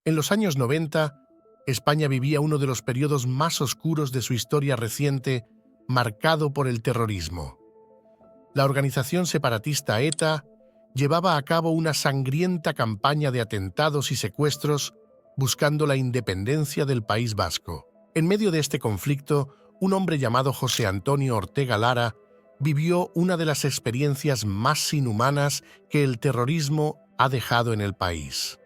En los años 90, España vivía uno de los periodos más oscuros de su historia reciente, marcado por el terrorismo. La organización separatista ETA llevaba a cabo una sangrienta campaña de atentados y secuestros buscando la independencia del País Vasco. En medio de este conflicto, un hombre llamado José Antonio Ortega Lara vivió una de las experiencias más inhumanas que el terrorismo ha dejado en el país.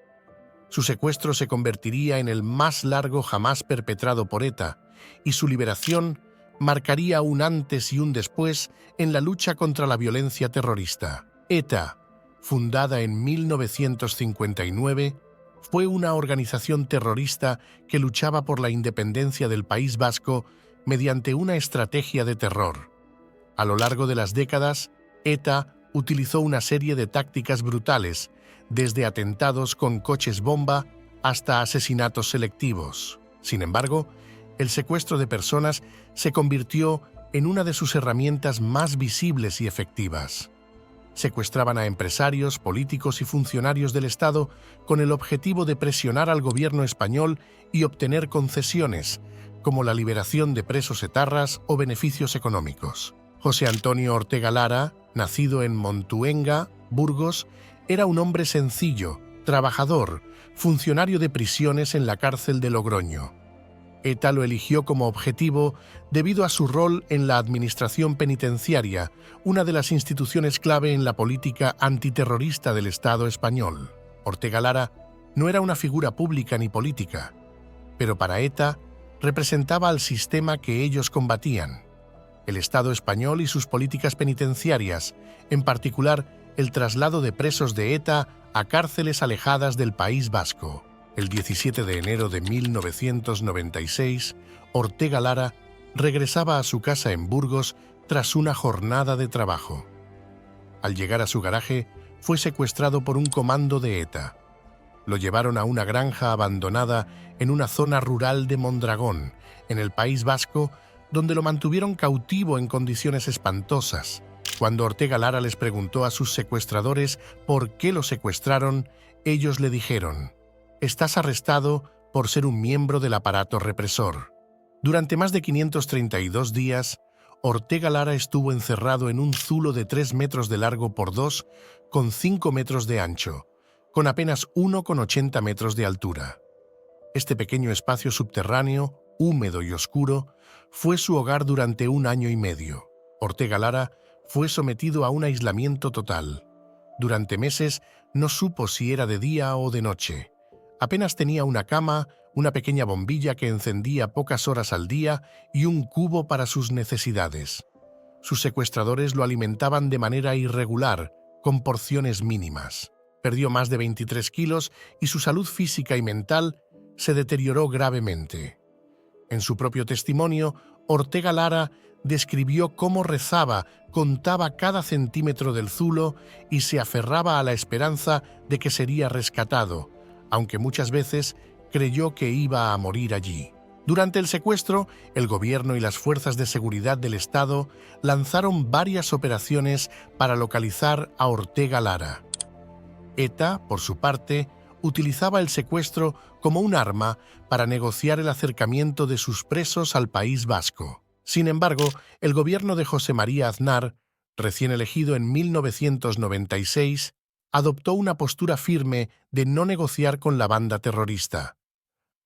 Su secuestro se convertiría en el más largo jamás perpetrado por ETA, y su liberación marcaría un antes y un después en la lucha contra la violencia terrorista. ETA, fundada en 1959, fue una organización terrorista que luchaba por la independencia del País Vasco mediante una estrategia de terror. A lo largo de las décadas, ETA utilizó una serie de tácticas brutales, desde atentados con coches bomba hasta asesinatos selectivos. Sin embargo, el secuestro de personas se convirtió en una de sus herramientas más visibles y efectivas. Secuestraban a empresarios, políticos y funcionarios del Estado con el objetivo de presionar al gobierno español y obtener concesiones, como la liberación de presos etarras o beneficios económicos. José Antonio Ortega Lara, nacido en Montuenga, Burgos, era un hombre sencillo, trabajador, funcionario de prisiones en la cárcel de Logroño. ETA lo eligió como objetivo debido a su rol en la administración penitenciaria, una de las instituciones clave en la política antiterrorista del Estado español. Ortega Lara no era una figura pública ni política, pero para ETA representaba al sistema que ellos combatían: el Estado español y sus políticas penitenciarias, en particular el traslado de presos de ETA a cárceles alejadas del País Vasco. El 17 de enero de 1996, Ortega Lara regresaba a su casa en Burgos tras una jornada de trabajo. Al llegar a su garaje, fue secuestrado por un comando de ETA. Lo llevaron a una granja abandonada en una zona rural de Mondragón, en el País Vasco, donde lo mantuvieron cautivo en condiciones espantosas. Cuando Ortega Lara les preguntó a sus secuestradores por qué lo secuestraron, ellos le dijeron: «Estás arrestado por ser un miembro del aparato represor». Durante más de 532 días, Ortega Lara estuvo encerrado en un zulo de 3 metros de largo por 2, con 5 metros de ancho, con apenas 1,80 metros de altura. Este pequeño espacio subterráneo, húmedo y oscuro, fue su hogar durante 1 año y medio. Ortega Lara fue sometido a un aislamiento total. Durante meses no supo si era de día o de noche. Apenas tenía una cama, una pequeña bombilla que encendía pocas horas al día y un cubo para sus necesidades. Sus secuestradores lo alimentaban de manera irregular, con porciones mínimas. Perdió más de 23 kilos y su salud física y mental se deterioró gravemente. En su propio testimonio, Ortega Lara describió cómo rezaba, contaba cada centímetro del zulo y se aferraba a la esperanza de que sería rescatado, aunque muchas veces creyó que iba a morir allí. Durante el secuestro, el gobierno y las fuerzas de seguridad del Estado lanzaron varias operaciones para localizar a Ortega Lara. ETA, por su parte, utilizaba el secuestro como un arma para negociar el acercamiento de sus presos al País Vasco. Sin embargo, el gobierno de José María Aznar, recién elegido en 1996, adoptó una postura firme de no negociar con la banda terrorista.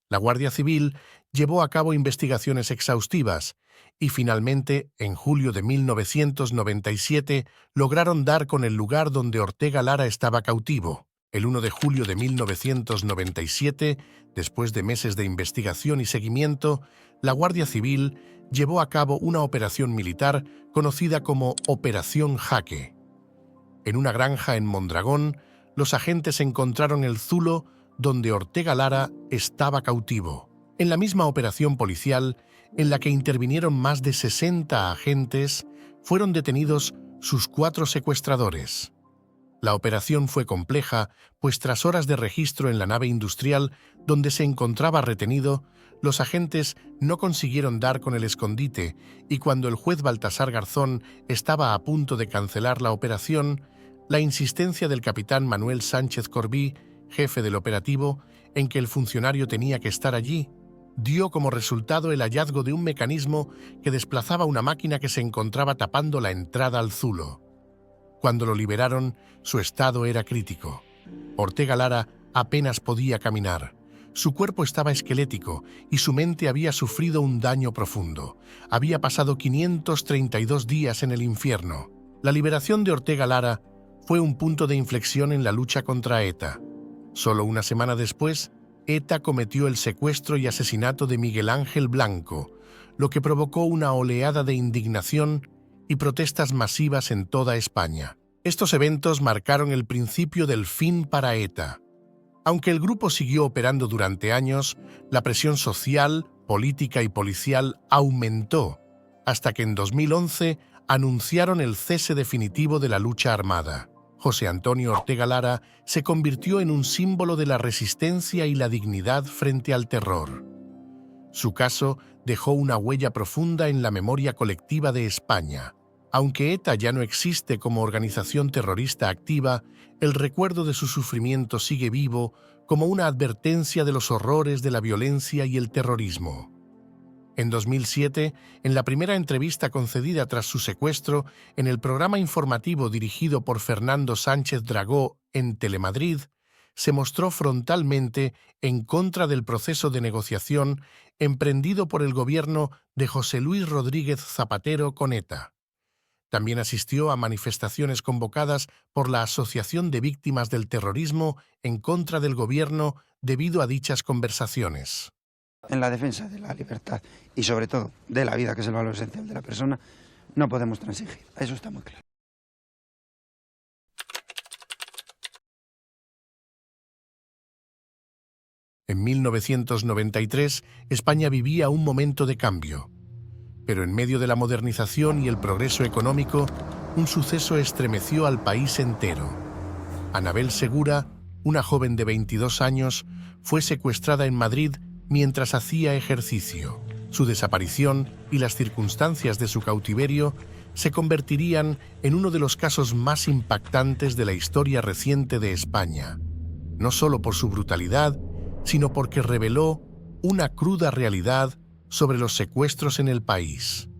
La Guardia Civil llevó a cabo investigaciones exhaustivas y finalmente, en julio de 1997, lograron dar con el lugar donde Ortega Lara estaba cautivo. El 1 de julio de 1997, después de meses de investigación y seguimiento, la Guardia Civil llevó a cabo una operación militar conocida como Operación Jaque. En una granja en Mondragón, los agentes encontraron el zulo donde Ortega Lara estaba cautivo. En la misma operación policial, en la que intervinieron más de 60 agentes, fueron detenidos sus 4 secuestradores. La operación fue compleja, pues tras horas de registro en la nave industrial donde se encontraba retenido, los agentes no consiguieron dar con el escondite y cuando el juez Baltasar Garzón estaba a punto de cancelar la operación, la insistencia del capitán Manuel Sánchez Corbí, jefe del operativo, en que el funcionario tenía que estar allí, dio como resultado el hallazgo de un mecanismo que desplazaba una máquina que se encontraba tapando la entrada al zulo. Cuando lo liberaron, su estado era crítico. Ortega Lara apenas podía caminar. Su cuerpo estaba esquelético y su mente había sufrido un daño profundo. Había pasado 532 días en el infierno. La liberación de Ortega Lara fue un punto de inflexión en la lucha contra ETA. Solo una semana después, ETA cometió el secuestro y asesinato de Miguel Ángel Blanco, lo que provocó una oleada de indignación y protestas masivas en toda España. Estos eventos marcaron el principio del fin para ETA. Aunque el grupo siguió operando durante años, la presión social, política y policial aumentó, hasta que en 2011 anunciaron el cese definitivo de la lucha armada. José Antonio Ortega Lara se convirtió en un símbolo de la resistencia y la dignidad frente al terror. Su caso dejó una huella profunda en la memoria colectiva de España. Aunque ETA ya no existe como organización terrorista activa, el recuerdo de su sufrimiento sigue vivo como una advertencia de los horrores de la violencia y el terrorismo. En 2007, en la primera entrevista concedida tras su secuestro, en el programa informativo dirigido por Fernando Sánchez Dragó en Telemadrid, se mostró frontalmente en contra del proceso de negociación emprendido por el gobierno de José Luis Rodríguez Zapatero con ETA. También asistió a manifestaciones convocadas por la Asociación de Víctimas del Terrorismo en contra del gobierno debido a dichas conversaciones. En la defensa de la libertad y sobre todo de la vida, que es el valor esencial de la persona, no podemos transigir. Eso está muy claro. En 1993, España vivía un momento de cambio. Pero en medio de la modernización y el progreso económico, un suceso estremeció al país entero. Anabel Segura, una joven de 22 años, fue secuestrada en Madrid mientras hacía ejercicio. Su desaparición y las circunstancias de su cautiverio se convertirían en uno de los casos más impactantes de la historia reciente de España, no solo por su brutalidad, sino porque reveló una cruda realidad sobre los secuestros en el país.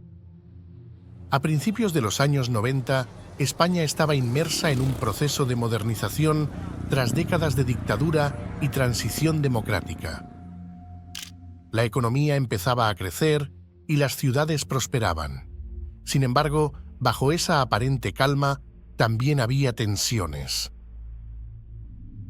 A principios de los años 90, España estaba inmersa en un proceso de modernización tras décadas de dictadura y transición democrática. La economía empezaba a crecer y las ciudades prosperaban. Sin embargo, bajo esa aparente calma, también había tensiones.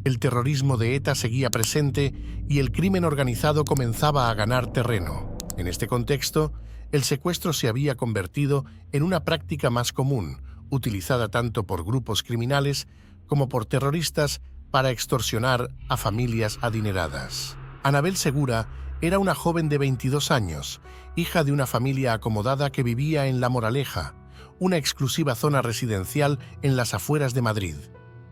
El terrorismo de ETA seguía presente y el crimen organizado comenzaba a ganar terreno. En este contexto, el secuestro se había convertido en una práctica más común, utilizada tanto por grupos criminales como por terroristas para extorsionar a familias adineradas. Anabel Segura era una joven de 22 años, hija de una familia acomodada que vivía en La Moraleja, una exclusiva zona residencial en las afueras de Madrid.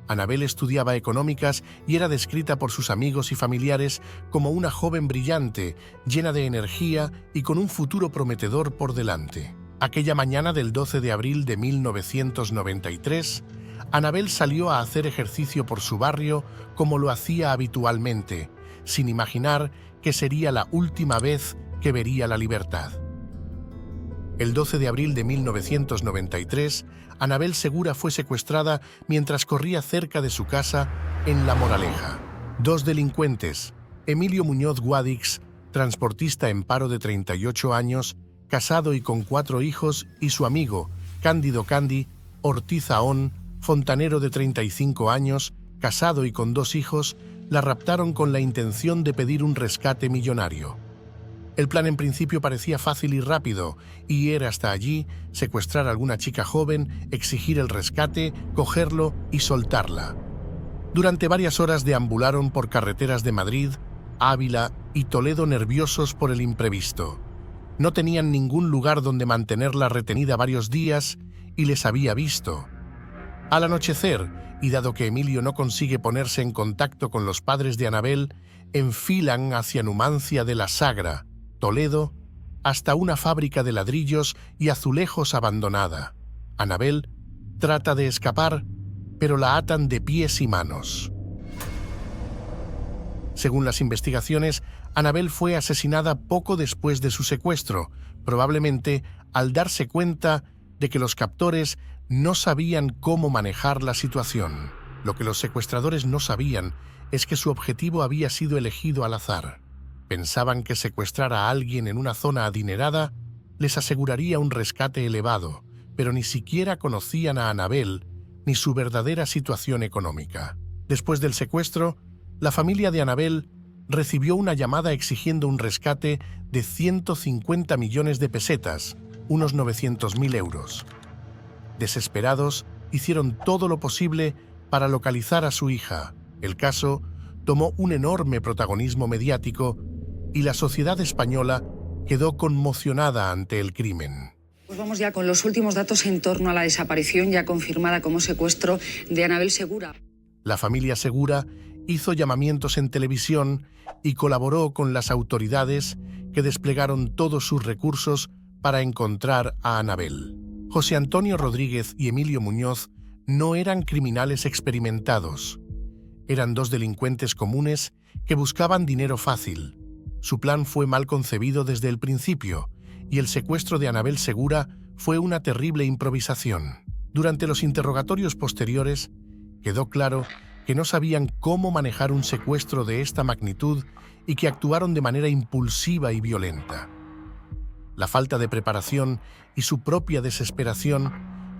Anabel estudiaba económicas y era descrita por sus amigos y familiares como una joven brillante, llena de energía y con un futuro prometedor por delante. Aquella mañana del 12 de abril de 1993, Anabel salió a hacer ejercicio por su barrio como lo hacía habitualmente, sin imaginar que sería la última vez que vería la libertad. El 12 de abril de 1993, Anabel Segura fue secuestrada mientras corría cerca de su casa en La Moraleja. Dos delincuentes, Emilio Muñoz Guadix, transportista en paro de 38 años, casado y con 4 hijos, y su amigo, Cándido Candi Ortiz Ahón, fontanero de 35 años, casado y con 2 hijos, la raptaron con la intención de pedir un rescate millonario. El plan en principio parecía fácil y rápido, y ir hasta allí, secuestrar a alguna chica joven, exigir el rescate, cogerlo y soltarla. Durante varias horas deambularon por carreteras de Madrid, Ávila y Toledo nerviosos por el imprevisto. No tenían ningún lugar donde mantenerla retenida varios días y les había visto. Al anochecer, y dado que Emilio no consigue ponerse en contacto con los padres de Anabel, enfilan hacia Numancia de la Sagra, Toledo, hasta una fábrica de ladrillos y azulejos abandonada. Anabel trata de escapar, pero la atan de pies y manos. Según las investigaciones, Annabel fue asesinada poco después de su secuestro, probablemente al darse cuenta de que los captores no sabían cómo manejar la situación. Lo que los secuestradores no sabían es que su objetivo había sido elegido al azar. Pensaban que secuestrar a alguien en una zona adinerada les aseguraría un rescate elevado, pero ni siquiera conocían a Annabel ni su verdadera situación económica. Después del secuestro, la familia de Annabel recibió una llamada exigiendo un rescate de 150 millones de pesetas, unos 900.000 euros. Desesperados, hicieron todo lo posible para localizar a su hija. El caso tomó un enorme protagonismo mediático y la sociedad española quedó conmocionada ante el crimen. Pues vamos ya con los últimos datos en torno a la desaparición ya confirmada como secuestro de Annabel Segura. La familia Segura hizo llamamientos en televisión y colaboró con las autoridades que desplegaron todos sus recursos para encontrar a Annabel. José Antonio Rodríguez y Emilio Muñoz no eran criminales experimentados. Eran dos delincuentes comunes que buscaban dinero fácil. Su plan fue mal concebido desde el principio y el secuestro de Annabel Segura fue una terrible improvisación. Durante los interrogatorios posteriores, quedó claro que no sabían cómo manejar un secuestro de esta magnitud y que actuaron de manera impulsiva y violenta. La falta de preparación y su propia desesperación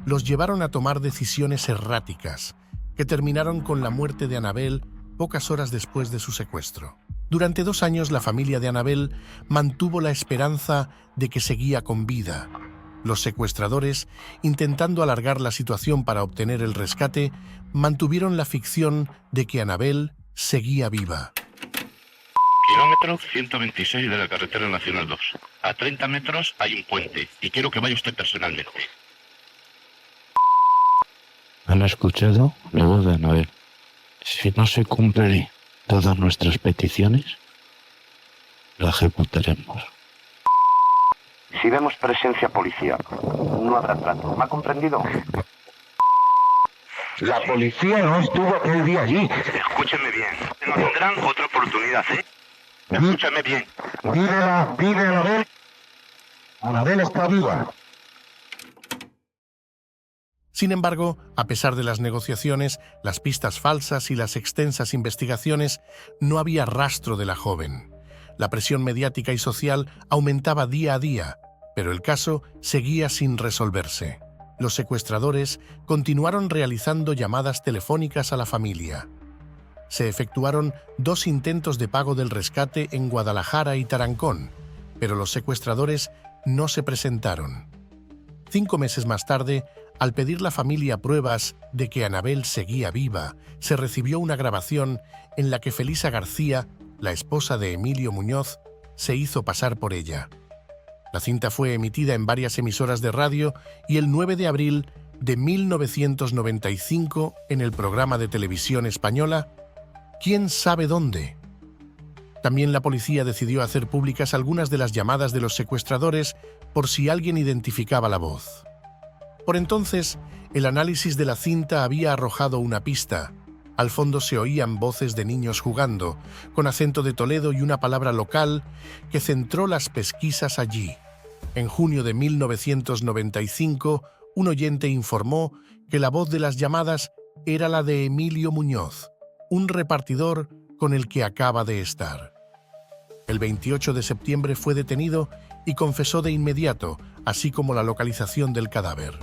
los llevaron a tomar decisiones erráticas, que terminaron con la muerte de Annabel pocas horas después de su secuestro. Durante 2 años la familia de Annabel mantuvo la esperanza de que seguía con vida. Los secuestradores, intentando alargar la situación para obtener el rescate, mantuvieron la ficción de que Annabel seguía viva. Kilómetro 126 de la carretera nacional 2. A 30 metros hay un puente y quiero que vaya usted personalmente. Han escuchado la voz de Annabel. Si no se cumplen todas nuestras peticiones, la ejecutaremos. Si vemos presencia policial, no habrá trato. ¿Me ha comprendido? La policía no estuvo aquel día allí. Escúcheme bien. No tendrán otra oportunidad, ¿eh? Escúchame bien. Dile a Annabel. Annabel está viva. Sin embargo, a pesar de las negociaciones, las pistas falsas y las extensas investigaciones, no había rastro de la joven. La presión mediática y social aumentaba día a día, pero el caso seguía sin resolverse. Los secuestradores continuaron realizando llamadas telefónicas a la familia. Se efectuaron 2 intentos de pago del rescate en Guadalajara y Tarancón, pero los secuestradores no se presentaron. 5 meses más tarde, al pedir la familia pruebas de que Annabel seguía viva, se recibió una grabación en la que Felisa García, la esposa de Emilio Muñoz, se hizo pasar por ella. La cinta fue emitida en varias emisoras de radio y el 9 de abril de 1995 en el programa de televisión española ¿Quién sabe dónde? También la policía decidió hacer públicas algunas de las llamadas de los secuestradores por si alguien identificaba la voz. Por entonces, el análisis de la cinta había arrojado una pista. Al fondo se oían voces de niños jugando, con acento de Toledo y una palabra local que centró las pesquisas allí. En junio de 1995, un oyente informó que la voz de las llamadas era la de Emilio Muñoz, un repartidor con el que acaba de estar. El 28 de septiembre fue detenido y confesó de inmediato, así como la localización del cadáver.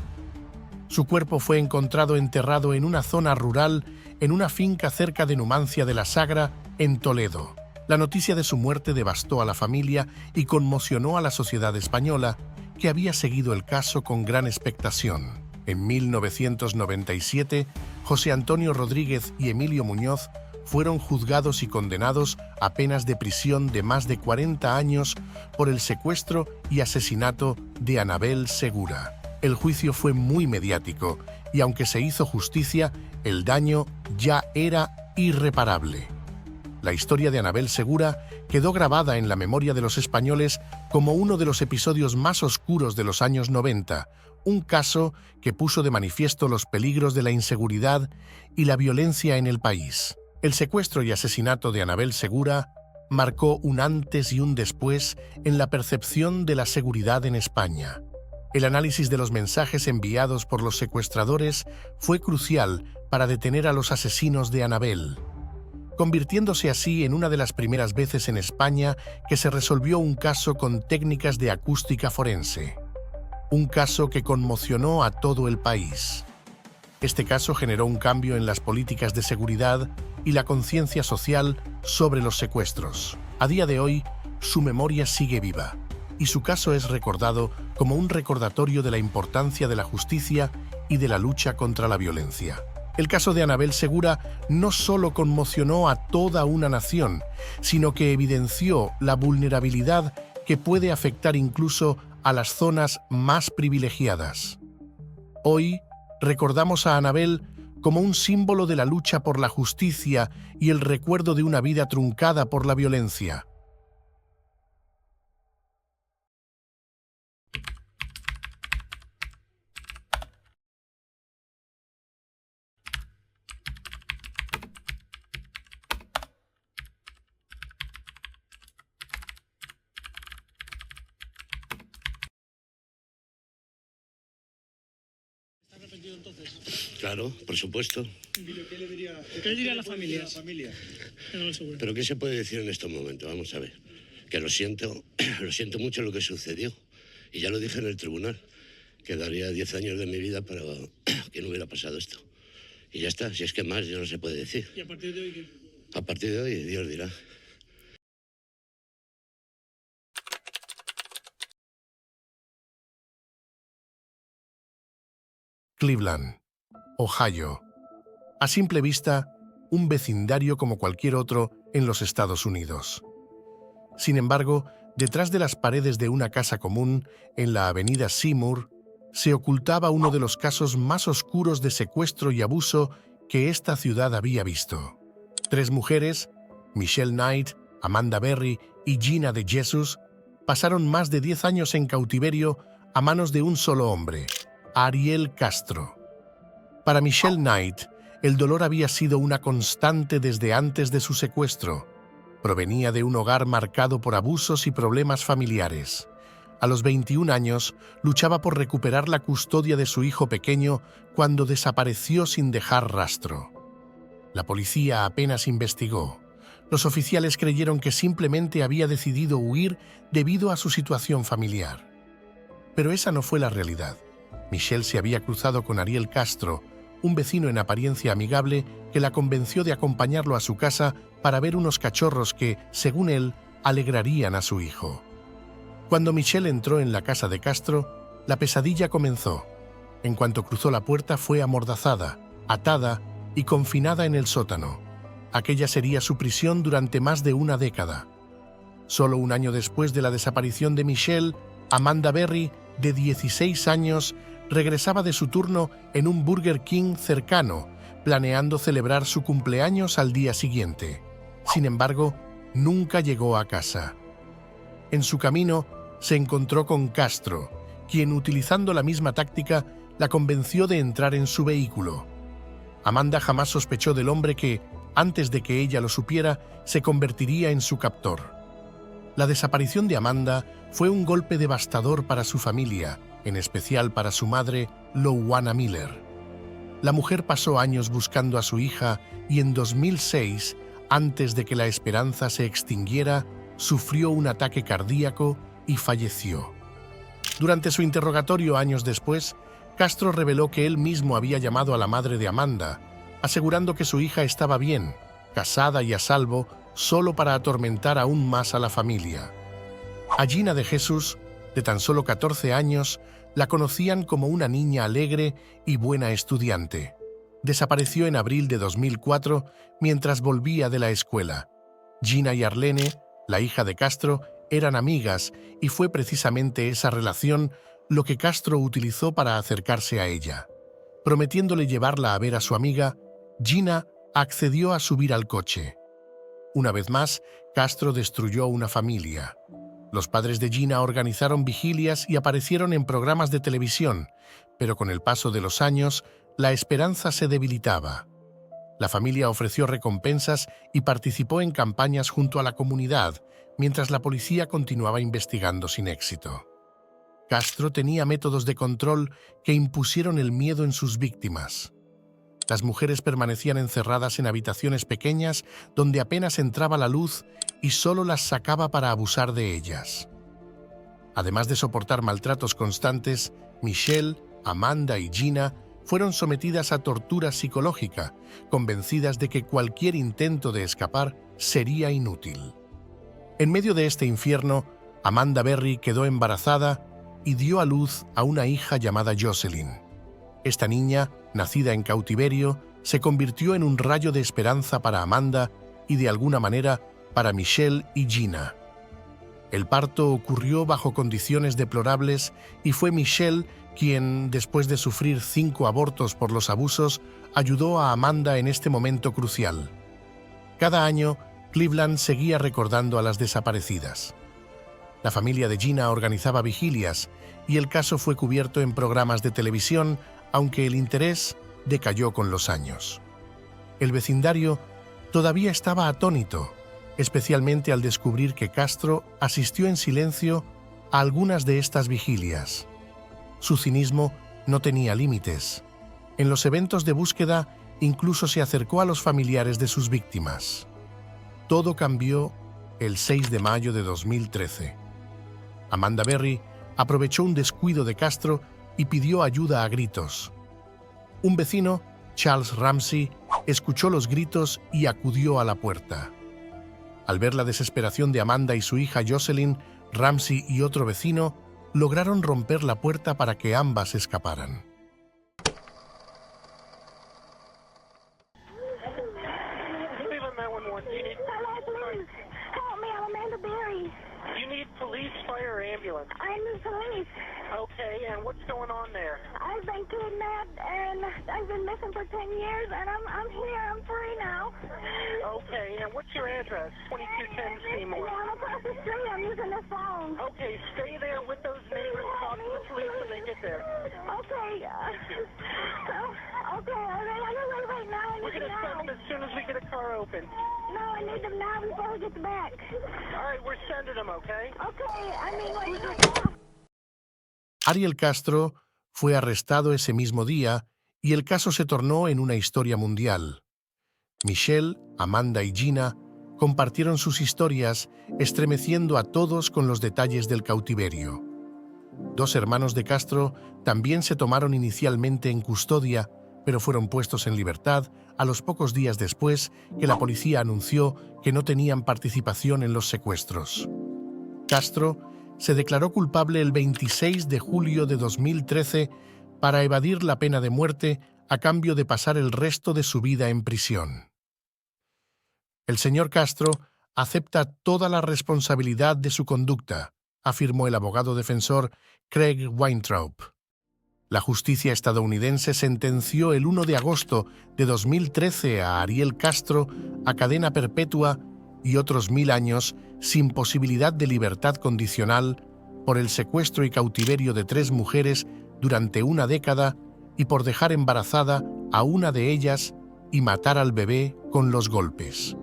Su cuerpo fue encontrado enterrado en una zona rural en una finca cerca de Numancia de la Sagra, en Toledo. La noticia de su muerte devastó a la familia y conmocionó a la sociedad española, que había seguido el caso con gran expectación. En 1997, José Antonio Rodríguez y Emilio Muñoz fueron juzgados y condenados a penas de prisión de más de 40 años por el secuestro y asesinato de Annabel Segura. El juicio fue muy mediático y aunque se hizo justicia, el daño ya era irreparable. La historia de Annabel Segura quedó grabada en la memoria de los españoles como uno de los episodios más oscuros de los años 90, un caso que puso de manifiesto los peligros de la inseguridad y la violencia en el país. El secuestro y asesinato de Anabel Segura marcó un antes y un después en la percepción de la seguridad en España. El análisis de los mensajes enviados por los secuestradores fue crucial para detener a los asesinos de Anabel, convirtiéndose así en una de las primeras veces en España que se resolvió un caso con técnicas de acústica forense. Un caso que conmocionó a todo el país. Este caso generó un cambio en las políticas de seguridad y la conciencia social sobre los secuestros. A día de hoy, su memoria sigue viva, y su caso es recordado como un recordatorio de la importancia de la justicia y de la lucha contra la violencia. El caso de Anabel Segura no solo conmocionó a toda una nación, sino que evidenció la vulnerabilidad que puede afectar incluso a las zonas más privilegiadas. Hoy recordamos a Anabel como un símbolo de la lucha por la justicia y el recuerdo de una vida truncada por la violencia. Claro, por supuesto. ¿Qué le diría a la familia? ¿Pero qué se puede decir en estos momentos? Vamos a ver. Que lo siento mucho lo que sucedió. Y ya lo dije en el tribunal, que daría 10 años de mi vida para que no hubiera pasado esto. Y ya está, si es que más ya no se puede decir. ¿Y a partir de hoy qué? A partir de hoy, Dios dirá. Cleveland, Ohio. A simple vista, un vecindario como cualquier otro en los Estados Unidos. Sin embargo, detrás de las paredes de una casa común, en la avenida Seymour, se ocultaba uno de los casos más oscuros de secuestro y abuso que esta ciudad había visto. 3 mujeres, Michelle Knight, Amanda Berry y Gina de Jesus, pasaron más de 10 años en cautiverio a manos de un solo hombre, Ariel Castro. Para Michelle Knight, el dolor había sido una constante desde antes de su secuestro. Provenía de un hogar marcado por abusos y problemas familiares. A los 21 años, luchaba por recuperar la custodia de su hijo pequeño cuando desapareció sin dejar rastro. La policía apenas investigó. Los oficiales creyeron que simplemente había decidido huir debido a su situación familiar. Pero esa no fue la realidad. Michelle se había cruzado con Ariel Castro, un vecino en apariencia amigable que la convenció de acompañarlo a su casa para ver unos cachorros que, según él, alegrarían a su hijo. Cuando Michelle entró en la casa de Castro, la pesadilla comenzó. En cuanto cruzó la puerta fue amordazada, atada y confinada en el sótano. Aquella sería su prisión durante más de una década. Solo un año después de la desaparición de Michelle, Amanda Berry, de 16 años, regresaba de su turno en un Burger King cercano, planeando celebrar su cumpleaños al día siguiente. Sin embargo, nunca llegó a casa. En su camino, se encontró con Castro, quien, utilizando la misma táctica, la convenció de entrar en su vehículo. Amanda jamás sospechó del hombre que, antes de que ella lo supiera, se convertiría en su captor. La desaparición de Amanda fue un golpe devastador para su familia, en especial para su madre, Louana Miller. La mujer pasó años buscando a su hija y en 2006, antes de que la esperanza se extinguiera, sufrió un ataque cardíaco y falleció. Durante su interrogatorio años después, Castro reveló que él mismo había llamado a la madre de Amanda, asegurando que su hija estaba bien, casada y a salvo, solo para atormentar aún más a la familia. A Gina de Jesus, de tan solo 14 años, la conocían como una niña alegre y buena estudiante. Desapareció en abril de 2004 mientras volvía de la escuela. Gina y Arlene, la hija de Castro, eran amigas y fue precisamente esa relación lo que Castro utilizó para acercarse a ella. Prometiéndole llevarla a ver a su amiga, Gina accedió a subir al coche. Una vez más, Castro destruyó una familia. Los padres de Gina organizaron vigilias y aparecieron en programas de televisión, pero con el paso de los años, la esperanza se debilitaba. La familia ofreció recompensas y participó en campañas junto a la comunidad, mientras la policía continuaba investigando sin éxito. Castro tenía métodos de control que impusieron el miedo en sus víctimas. Las mujeres permanecían encerradas en habitaciones pequeñas donde apenas entraba la luz y solo las sacaba para abusar de ellas. Además de soportar maltratos constantes, Michelle, Amanda y Gina fueron sometidas a tortura psicológica, convencidas de que cualquier intento de escapar sería inútil. En medio de este infierno, Amanda Berry quedó embarazada y dio a luz a una hija llamada Jocelyn. Esta niña, nacida en cautiverio, se convirtió en un rayo de esperanza para Amanda y de alguna manera para Michelle y Gina. El parto ocurrió bajo condiciones deplorables y fue Michelle quien, después de sufrir 5 abortos por los abusos, ayudó a Amanda en este momento crucial. Cada año, Cleveland seguía recordando a las desaparecidas. La familia de Gina organizaba vigilias y el caso fue cubierto en programas de televisión, aunque el interés decayó con los años. El vecindario todavía estaba atónito, especialmente al descubrir que Castro asistió en silencio a algunas de estas vigilias. Su cinismo no tenía límites. En los eventos de búsqueda incluso se acercó a los familiares de sus víctimas. Todo cambió el 6 de mayo de 2013. Amanda Berry aprovechó un descuido de Castro y pidió ayuda a gritos. Un vecino, Charles Ramsey, escuchó los gritos y acudió a la puerta. Al ver la desesperación de Amanda y su hija Jocelyn, Ramsey y otro vecino lograron romper la puerta para que ambas escaparan. Okay, and what's going on there? I've been kidnapped and I've been missing for 10 years and I'm here, I'm free now. Okay, and what's your address? 2210 Seymour. Yeah, I'm across the street, I'm using this phone. Okay, stay there with those neighbors, talk to the police when they get there. Okay, okay, I gotta wait now, I need them now. We're gonna send them as soon as we get a car open. No, I need them now before we get back. Alright, we're sending them, okay? Okay, I mean, wait. Ariel Castro fue arrestado ese mismo día y el caso se tornó en una historia mundial. Michelle, Amanda y Gina compartieron sus historias, estremeciendo a todos con los detalles del cautiverio. 2 hermanos de Castro también se tomaron inicialmente en custodia, pero fueron puestos en libertad a los pocos días después que la policía anunció que no tenían participación en los secuestros. Castro se declaró culpable el 26 de julio de 2013 para evadir la pena de muerte a cambio de pasar el resto de su vida en prisión. El señor Castro acepta toda la responsabilidad de su conducta, afirmó el abogado defensor Craig Weintraub. La justicia estadounidense sentenció el 1 de agosto de 2013 a Ariel Castro a cadena perpetua y otros 1000 años sin posibilidad de libertad condicional por el secuestro y cautiverio de 3 mujeres durante una década y por dejar embarazada a una de ellas y matar al bebé con los golpes.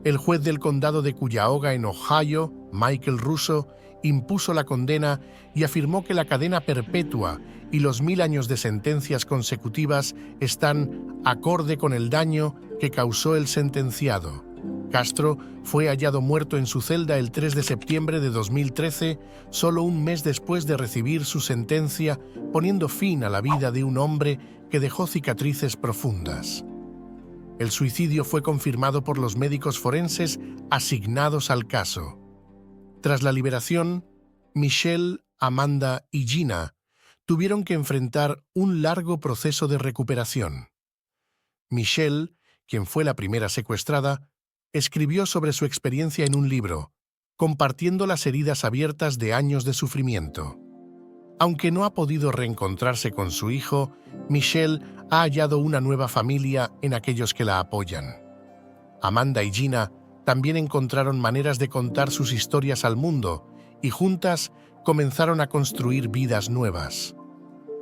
El juez del condado de Cuyahoga en Ohio, Michael Russo, impuso la condena y afirmó que la cadena perpetua y los 1000 años de sentencias consecutivas están acorde con el daño que causó el sentenciado. Castro fue hallado muerto en su celda el 3 de septiembre de 2013, solo un mes después de recibir su sentencia, poniendo fin a la vida de un hombre que dejó cicatrices profundas. El suicidio fue confirmado por los médicos forenses asignados al caso. Tras la liberación, Michelle, Amanda y Gina tuvieron que enfrentar un largo proceso de recuperación. Michelle, quien fue la primera secuestrada, escribió sobre su experiencia en un libro, compartiendo las heridas abiertas de años de sufrimiento. Aunque no ha podido reencontrarse con su hijo, Michelle ha hallado una nueva familia en aquellos que la apoyan. Amanda y Gina también encontraron maneras de contar sus historias al mundo y juntas comenzaron a construir vidas nuevas.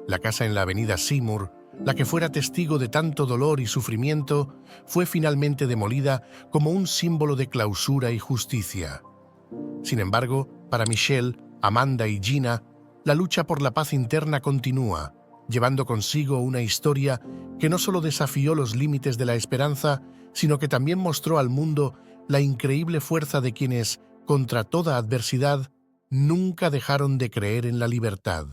La casa en la avenida Seymour la que fuera testigo de tanto dolor y sufrimiento, fue finalmente demolida como un símbolo de clausura y justicia. Sin embargo, para Michelle, Amanda y Gina, la lucha por la paz interna continúa, llevando consigo una historia que no solo desafió los límites de la esperanza, sino que también mostró al mundo la increíble fuerza de quienes, contra toda adversidad, nunca dejaron de creer en la libertad.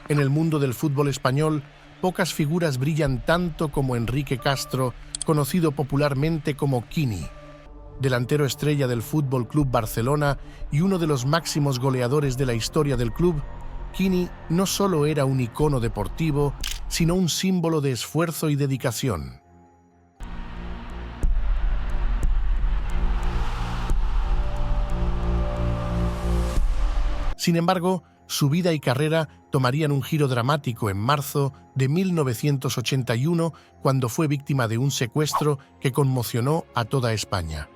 En el mundo del fútbol español, pocas figuras brillan tanto como Enrique Castro, conocido popularmente como Quini. Delantero estrella del Fútbol Club Barcelona y uno de los máximos goleadores de la historia del club, Quini no solo era un icono deportivo, sino un símbolo de esfuerzo y dedicación. Sin embargo, su vida y carrera tomarían un giro dramático en marzo de 1981, cuando fue víctima de un secuestro que conmocionó a toda España.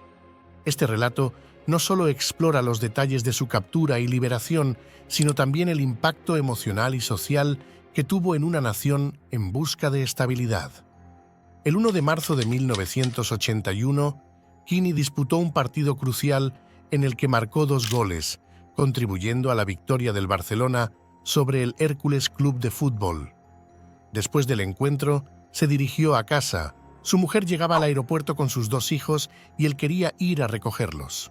Este relato no solo explora los detalles de su captura y liberación, sino también el impacto emocional y social que tuvo en una nación en busca de estabilidad. El 1 de marzo de 1981, Quini disputó un partido crucial en el que marcó 2 goles, contribuyendo a la victoria del Barcelona sobre el Hércules Club de Fútbol. Después del encuentro, se dirigió a casa. Su mujer llegaba al aeropuerto con sus 2 hijos y él quería ir a recogerlos.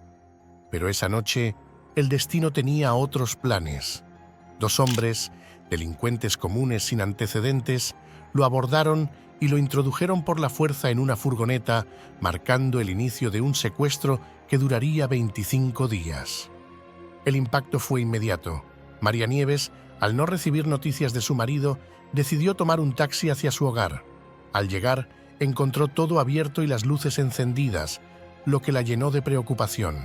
Pero esa noche, el destino tenía otros planes. 2 hombres, delincuentes comunes sin antecedentes, lo abordaron y lo introdujeron por la fuerza en una furgoneta, marcando el inicio de un secuestro que duraría 25 días. El impacto fue inmediato. María Nieves, al no recibir noticias de su marido, decidió tomar un taxi hacia su hogar. Al llegar, encontró todo abierto y las luces encendidas, lo que la llenó de preocupación.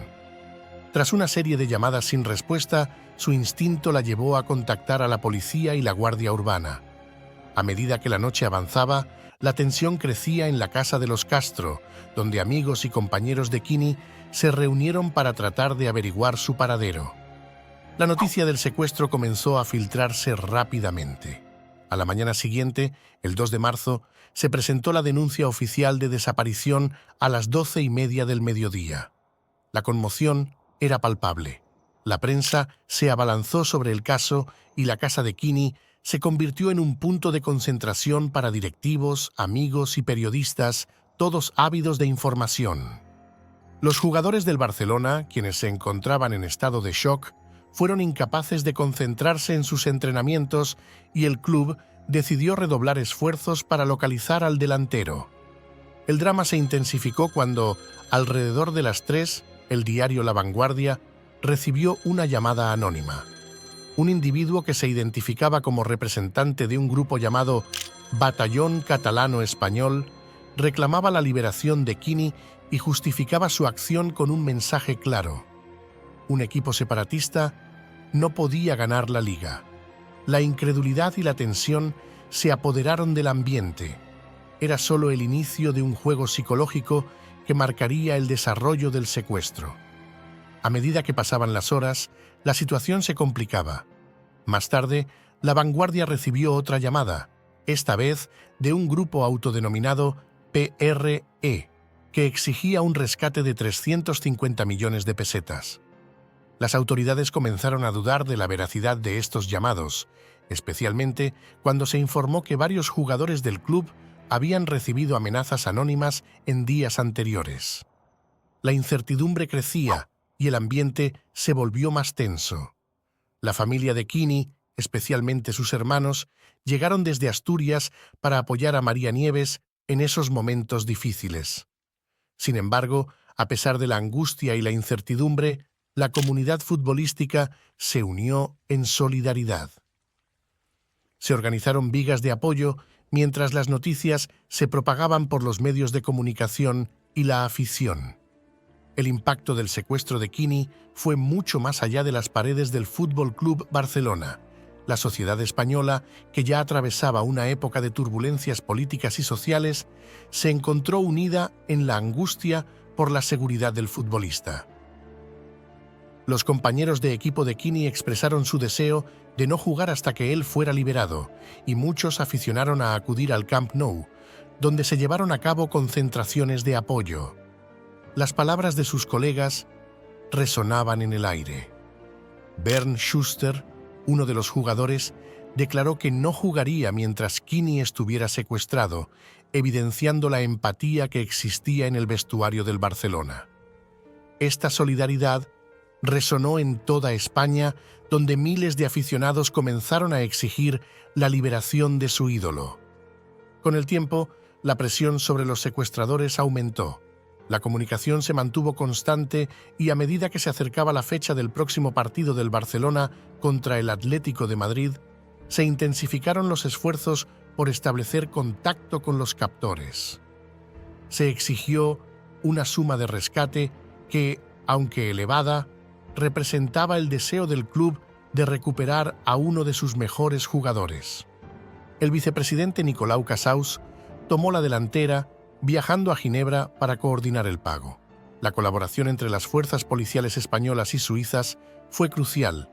Tras una serie de llamadas sin respuesta, su instinto la llevó a contactar a la policía y la Guardia Urbana. A medida que la noche avanzaba, la tensión crecía en la casa de los Castro, donde amigos y compañeros de Quini se reunieron para tratar de averiguar su paradero. La noticia del secuestro comenzó a filtrarse rápidamente. A la mañana siguiente, el 2 de marzo, se presentó la denuncia oficial de desaparición a las 12:30 del mediodía. La conmoción era palpable. La prensa se abalanzó sobre el caso y la casa de Quini se convirtió en un punto de concentración para directivos, amigos y periodistas, todos ávidos de información. Los jugadores del Barcelona, quienes se encontraban en estado de shock, fueron incapaces de concentrarse en sus entrenamientos y el club decidió redoblar esfuerzos para localizar al delantero. El drama se intensificó cuando, alrededor de las 3, el diario La Vanguardia recibió una llamada anónima. Un individuo que se identificaba como representante de un grupo llamado Batallón Catalano Español reclamaba la liberación de Quini y justificaba su acción con un mensaje claro. Un equipo separatista no podía ganar la liga. La incredulidad y la tensión se apoderaron del ambiente. Era solo el inicio de un juego psicológico que marcaría el desarrollo del secuestro. A medida que pasaban las horas, la situación se complicaba. Más tarde, La Vanguardia recibió otra llamada, esta vez de un grupo autodenominado PRE, que exigía un rescate de 350 millones de pesetas. Las autoridades comenzaron a dudar de la veracidad de estos llamados, especialmente cuando se informó que varios jugadores del club habían recibido amenazas anónimas en días anteriores. La incertidumbre crecía y el ambiente se volvió más tenso. La familia de Quini, especialmente sus hermanos, llegaron desde Asturias para apoyar a María Nieves en esos momentos difíciles. Sin embargo, a pesar de la angustia y la incertidumbre, la comunidad futbolística se unió en solidaridad. Se organizaron vigas de apoyo mientras las noticias se propagaban por los medios de comunicación y la afición. El impacto del secuestro de Quini fue mucho más allá de las paredes del Fútbol Club Barcelona. La sociedad española, que ya atravesaba una época de turbulencias políticas y sociales, se encontró unida en la angustia por la seguridad del futbolista. Los compañeros de equipo de Quini expresaron su deseo de no jugar hasta que él fuera liberado, y muchos aficionaron a acudir al Camp Nou, donde se llevaron a cabo concentraciones de apoyo. Las palabras de sus colegas resonaban en el aire. Bernd Schuster, uno de los jugadores, declaró que no jugaría mientras Quini estuviera secuestrado, evidenciando la empatía que existía en el vestuario del Barcelona. Esta solidaridad resonó en toda España, donde miles de aficionados comenzaron a exigir la liberación de su ídolo. Con el tiempo, la presión sobre los secuestradores aumentó. La comunicación se mantuvo constante y a medida que se acercaba la fecha del próximo partido del Barcelona contra el Atlético de Madrid, se intensificaron los esfuerzos por establecer contacto con los captores. Se exigió una suma de rescate que, aunque elevada, representaba el deseo del club de recuperar a uno de sus mejores jugadores. El vicepresidente Nicolau Cassaus tomó la delantera, viajando a Ginebra para coordinar el pago. La colaboración entre las fuerzas policiales españolas y suizas fue crucial,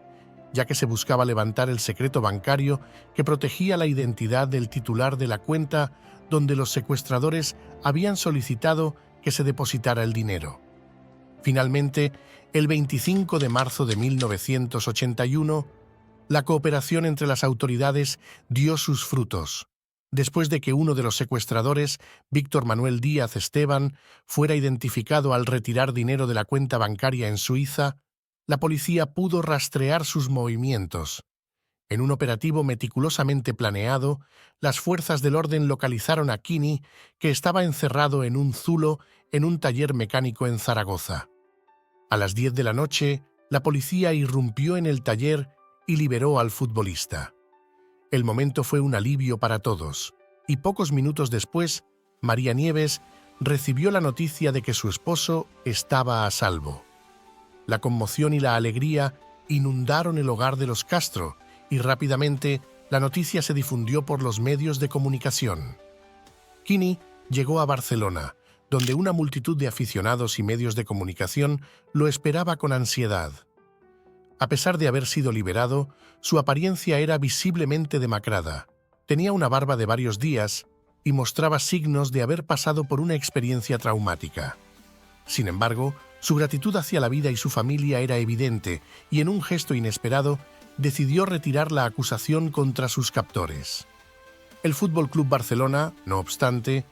ya que se buscaba levantar el secreto bancario que protegía la identidad del titular de la cuenta donde los secuestradores habían solicitado que se depositara el dinero. Finalmente, el 25 de marzo de 1981, la cooperación entre las autoridades dio sus frutos, después de que uno de los secuestradores, Víctor Manuel Díaz Esteban, fuera identificado al retirar dinero de la cuenta bancaria en Suiza. La policía pudo rastrear sus movimientos. En un operativo meticulosamente planeado, las fuerzas del orden localizaron a Quini, que estaba encerrado en un zulo en un taller mecánico en Zaragoza. A las 10 de la noche, la policía irrumpió en el taller y liberó al futbolista. El momento fue un alivio para todos, y pocos minutos después, María Nieves recibió la noticia de que su esposo estaba a salvo. La conmoción y la alegría inundaron el hogar de los Castro, y rápidamente la noticia se difundió por los medios de comunicación. Quini llegó a Barcelona, donde una multitud de aficionados y medios de comunicación lo esperaba con ansiedad. A pesar de haber sido liberado, su apariencia era visiblemente demacrada. Tenía una barba de varios días y mostraba signos de haber pasado por una experiencia traumática. Sin embargo, su gratitud hacia la vida y su familia era evidente, y en un gesto inesperado decidió retirar la acusación contra sus captores. El Fútbol Club Barcelona, no obstante,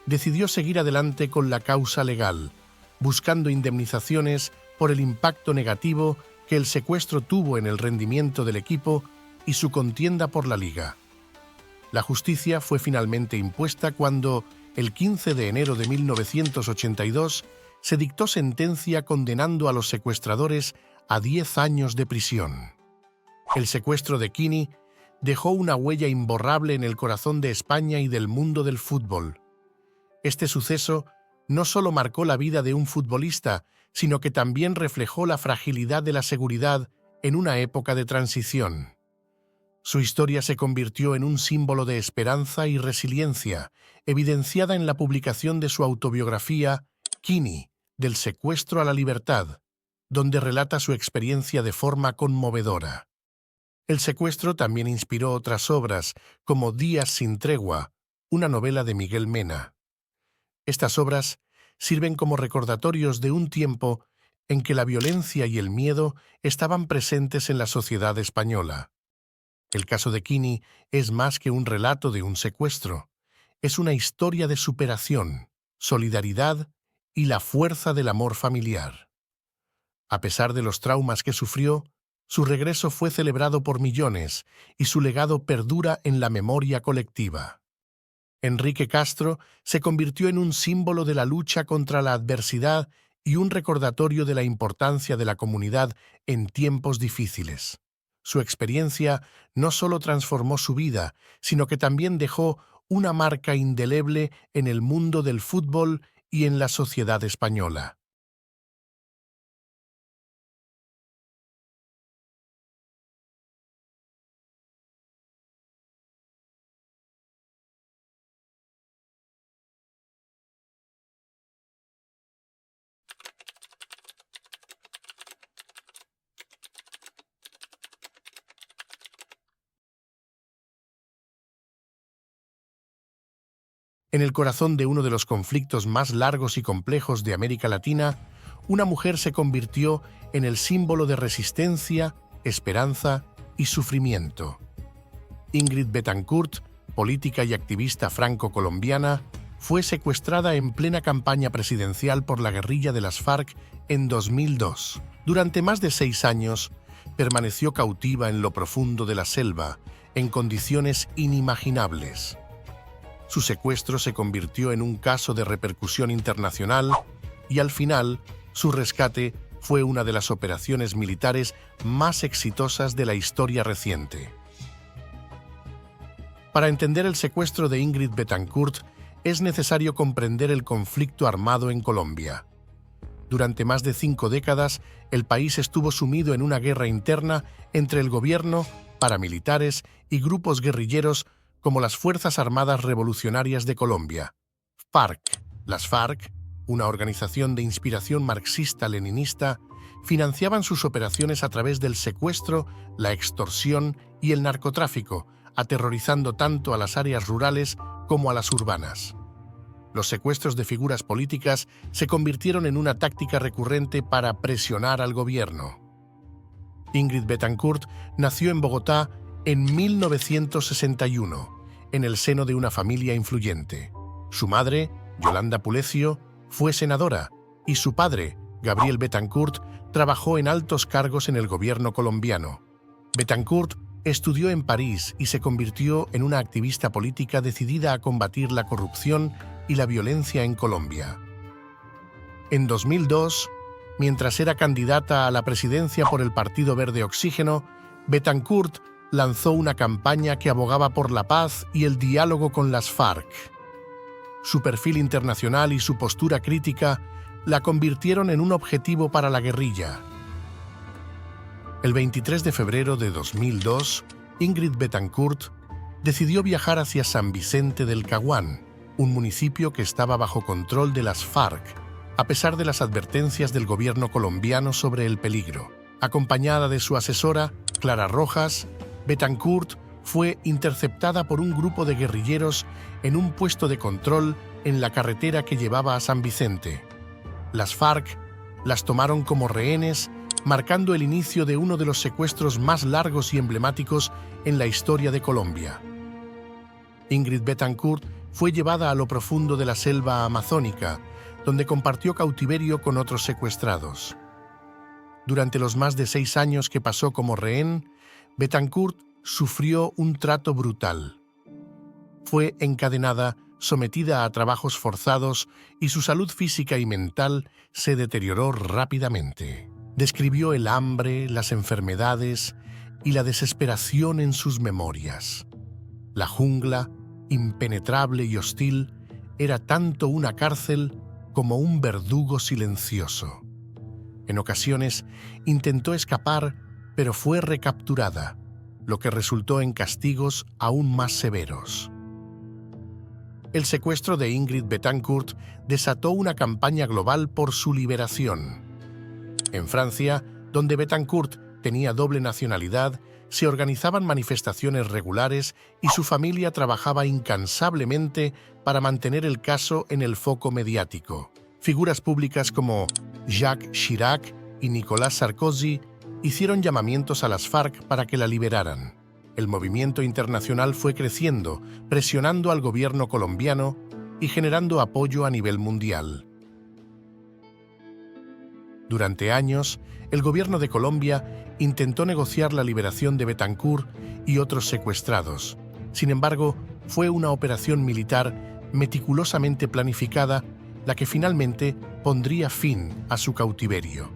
decidió seguir adelante con la causa legal, buscando indemnizaciones por el impacto negativo que el secuestro tuvo en el rendimiento del equipo y su contienda por la Liga. La justicia fue finalmente impuesta cuando, el 15 de enero de 1982, se dictó sentencia condenando a los secuestradores a 10 años de prisión. El secuestro de Quini dejó una huella imborrable en el corazón de España y del mundo del fútbol. Este suceso no solo marcó la vida de un futbolista, sino que también reflejó la fragilidad de la seguridad en una época de transición. Su historia se convirtió en un símbolo de esperanza y resiliencia, evidenciada en la publicación de su autobiografía Quini, del secuestro a la libertad, donde relata su experiencia de forma conmovedora. El secuestro también inspiró otras obras, como Días sin tregua, una novela de Miguel Mena. Estas obras sirven como recordatorios de un tiempo en que la violencia y el miedo estaban presentes en la sociedad española. El caso de Quini es más que un relato de un secuestro. Es una historia de superación, solidaridad y la fuerza del amor familiar. A pesar de los traumas que sufrió, su regreso fue celebrado por millones y su legado perdura en la memoria colectiva. Enrique Castro se convirtió en un símbolo de la lucha contra la adversidad y un recordatorio de la importancia de la comunidad en tiempos difíciles. Su experiencia no solo transformó su vida, sino que también dejó una marca indeleble en el mundo del fútbol y en la sociedad española. En el corazón de uno de los conflictos más largos y complejos de América Latina, una mujer se convirtió en el símbolo de resistencia, esperanza y sufrimiento. Ingrid Betancourt, política y activista franco-colombiana, fue secuestrada en plena campaña presidencial por la guerrilla de las FARC en 2002. Durante más de 6 años, permaneció cautiva en lo profundo de la selva, en condiciones inimaginables. Su secuestro se convirtió en un caso de repercusión internacional y, al final, su rescate fue una de las operaciones militares más exitosas de la historia reciente. Para entender el secuestro de Ingrid Betancourt, es necesario comprender el conflicto armado en Colombia. Durante más de 5 décadas, el país estuvo sumido en una guerra interna entre el gobierno, paramilitares y grupos guerrilleros como las Fuerzas Armadas Revolucionarias de Colombia, FARC. Las FARC, una organización de inspiración marxista-leninista, financiaban sus operaciones a través del secuestro, la extorsión y el narcotráfico, aterrorizando tanto a las áreas rurales como a las urbanas. Los secuestros de figuras políticas se convirtieron en una táctica recurrente para presionar al gobierno. Ingrid Betancourt nació en Bogotá en 1961, en el seno de una familia influyente. Su madre, Yolanda Pulecio, fue senadora y su padre, Gabriel Betancourt, trabajó en altos cargos en el gobierno colombiano. Betancourt estudió en París y se convirtió en una activista política decidida a combatir la corrupción y la violencia en Colombia. En 2002, mientras era candidata a la presidencia por el Partido Verde Oxígeno, Betancourt lanzó una campaña que abogaba por la paz y el diálogo con las FARC. Su perfil internacional y su postura crítica la convirtieron en un objetivo para la guerrilla. El 23 de febrero de 2002, Ingrid Betancourt decidió viajar hacia San Vicente del Caguán, un municipio que estaba bajo control de las FARC, a pesar de las advertencias del gobierno colombiano sobre el peligro. Acompañada de su asesora, Clara Rojas, Betancourt fue interceptada por un grupo de guerrilleros en un puesto de control en la carretera que llevaba a San Vicente. Las FARC las tomaron como rehenes, marcando el inicio de uno de los secuestros más largos y emblemáticos en la historia de Colombia. Ingrid Betancourt fue llevada a lo profundo de la selva amazónica, donde compartió cautiverio con otros secuestrados. Durante los más de 6 años que pasó como rehén, Betancourt sufrió un trato brutal. Fue encadenada, sometida a trabajos forzados y su salud física y mental se deterioró rápidamente. Describió el hambre, las enfermedades y la desesperación en sus memorias. La jungla, impenetrable y hostil, era tanto una cárcel como un verdugo silencioso. En ocasiones intentó escapar, pero fue recapturada, lo que resultó en castigos aún más severos. El secuestro de Ingrid Betancourt desató una campaña global por su liberación. En Francia, donde Betancourt tenía doble nacionalidad, se organizaban manifestaciones regulares y su familia trabajaba incansablemente para mantener el caso en el foco mediático. Figuras públicas como Jacques Chirac y Nicolas Sarkozy hicieron llamamientos a las FARC para que la liberaran. El movimiento internacional fue creciendo, presionando al gobierno colombiano y generando apoyo a nivel mundial. Durante años, el gobierno de Colombia intentó negociar la liberación de Betancourt y otros secuestrados. Sin embargo, fue una operación militar meticulosamente planificada la que finalmente pondría fin a su cautiverio.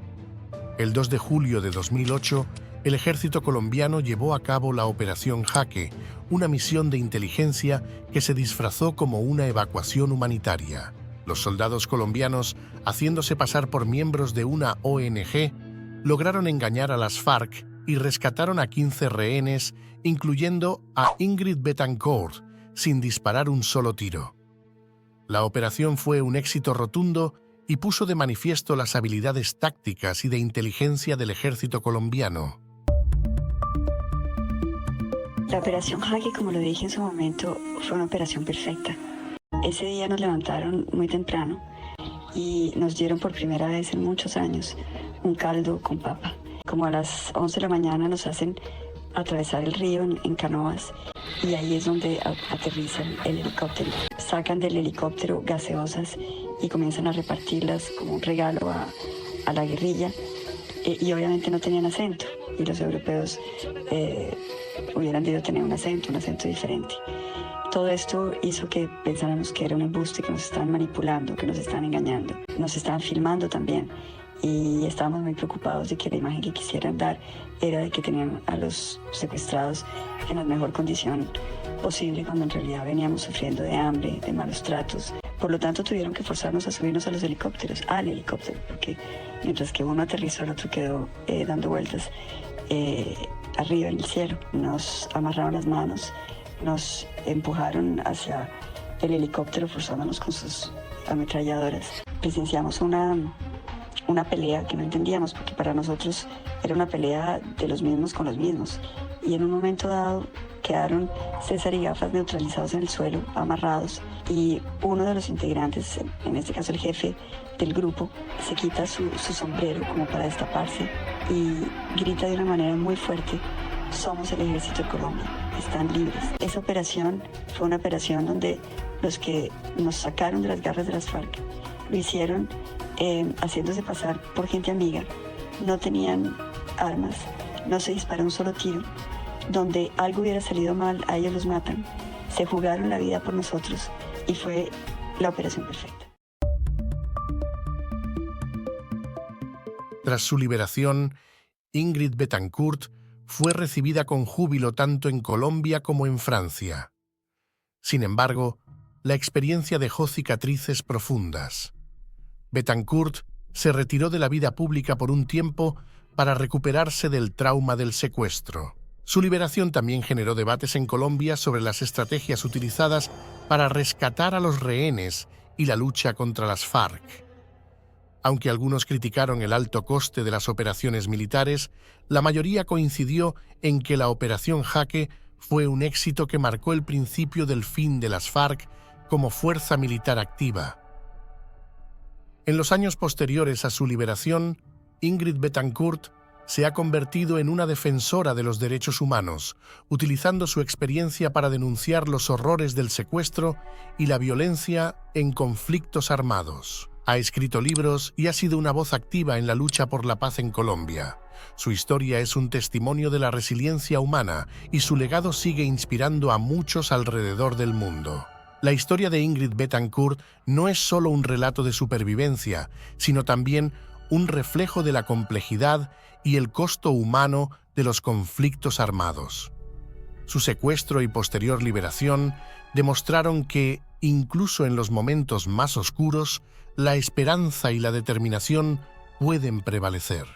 El 2 de julio de 2008, el ejército colombiano llevó a cabo la Operación Jaque, una misión de inteligencia que se disfrazó como una evacuación humanitaria. Los soldados colombianos, haciéndose pasar por miembros de una ONG, lograron engañar a las FARC y rescataron a 15 rehenes, incluyendo a Ingrid Betancourt, sin disparar un solo tiro. La operación fue un éxito rotundo y puso de manifiesto las habilidades tácticas y de inteligencia del ejército colombiano. La operación Jaque, como lo dije en su momento, fue una operación perfecta. Ese día nos levantaron muy temprano y nos dieron por primera vez en muchos años un caldo con papa. Como a las 11 de la mañana nos hacen atravesar el río en canoas y ahí es donde aterriza el helicóptero. Sacan del helicóptero gaseosas y comienzan a repartirlas como un regalo a la guerrilla y obviamente no tenían acento y los europeos hubieran debido tener un acento diferente. Todo esto hizo que pensáramos que era un embuste, que nos estaban manipulando, que nos estaban engañando. Nos estaban filmando también y estábamos muy preocupados de que la imagen que quisieran dar era de que tenían a los secuestrados en la mejor condición posible, cuando en realidad veníamos sufriendo de hambre, de malos tratos. Por lo tanto, tuvieron que forzarnos a subirnos a los helicópteros, al helicóptero, porque mientras que uno aterrizó, el otro quedó dando vueltas arriba en el cielo. Nos amarraron las manos, nos empujaron hacia el helicóptero forzándonos con sus ametralladoras. Presenciamos una pelea que no entendíamos, porque para nosotros era una pelea de los mismos con los mismos. Y en un momento dado quedaron César y Gafas neutralizados en el suelo, amarrados, y uno de los integrantes, en este caso el jefe del grupo, se quita su sombrero como para destaparse y grita de una manera muy fuerte: somos el ejército de Colombia, están libres. Esa operación fue una operación donde los que nos sacaron de las garras de las FARC lo hicieron haciéndose pasar por gente amiga, no tenían armas, no se disparó un solo tiro. Donde algo hubiera salido mal, a ellos los matan. Se jugaron la vida por nosotros y fue la operación perfecta. Tras su liberación, Ingrid Betancourt fue recibida con júbilo tanto en Colombia como en Francia. Sin embargo, la experiencia dejó cicatrices profundas. Betancourt se retiró de la vida pública por un tiempo para recuperarse del trauma del secuestro. Su liberación también generó debates en Colombia sobre las estrategias utilizadas para rescatar a los rehenes y la lucha contra las FARC. Aunque algunos criticaron el alto coste de las operaciones militares, la mayoría coincidió en que la Operación Jaque fue un éxito que marcó el principio del fin de las FARC como fuerza militar activa. En los años posteriores a su liberación, Ingrid Betancourt se ha convertido en una defensora de los derechos humanos, utilizando su experiencia para denunciar los horrores del secuestro y la violencia en conflictos armados. Ha escrito libros y ha sido una voz activa en la lucha por la paz en Colombia. Su historia es un testimonio de la resiliencia humana y su legado sigue inspirando a muchos alrededor del mundo. La historia de Ingrid Betancourt no es solo un relato de supervivencia, sino también un reflejo de la complejidad y el costo humano de los conflictos armados. Su secuestro y posterior liberación demostraron que, incluso en los momentos más oscuros, la esperanza y la determinación pueden prevalecer.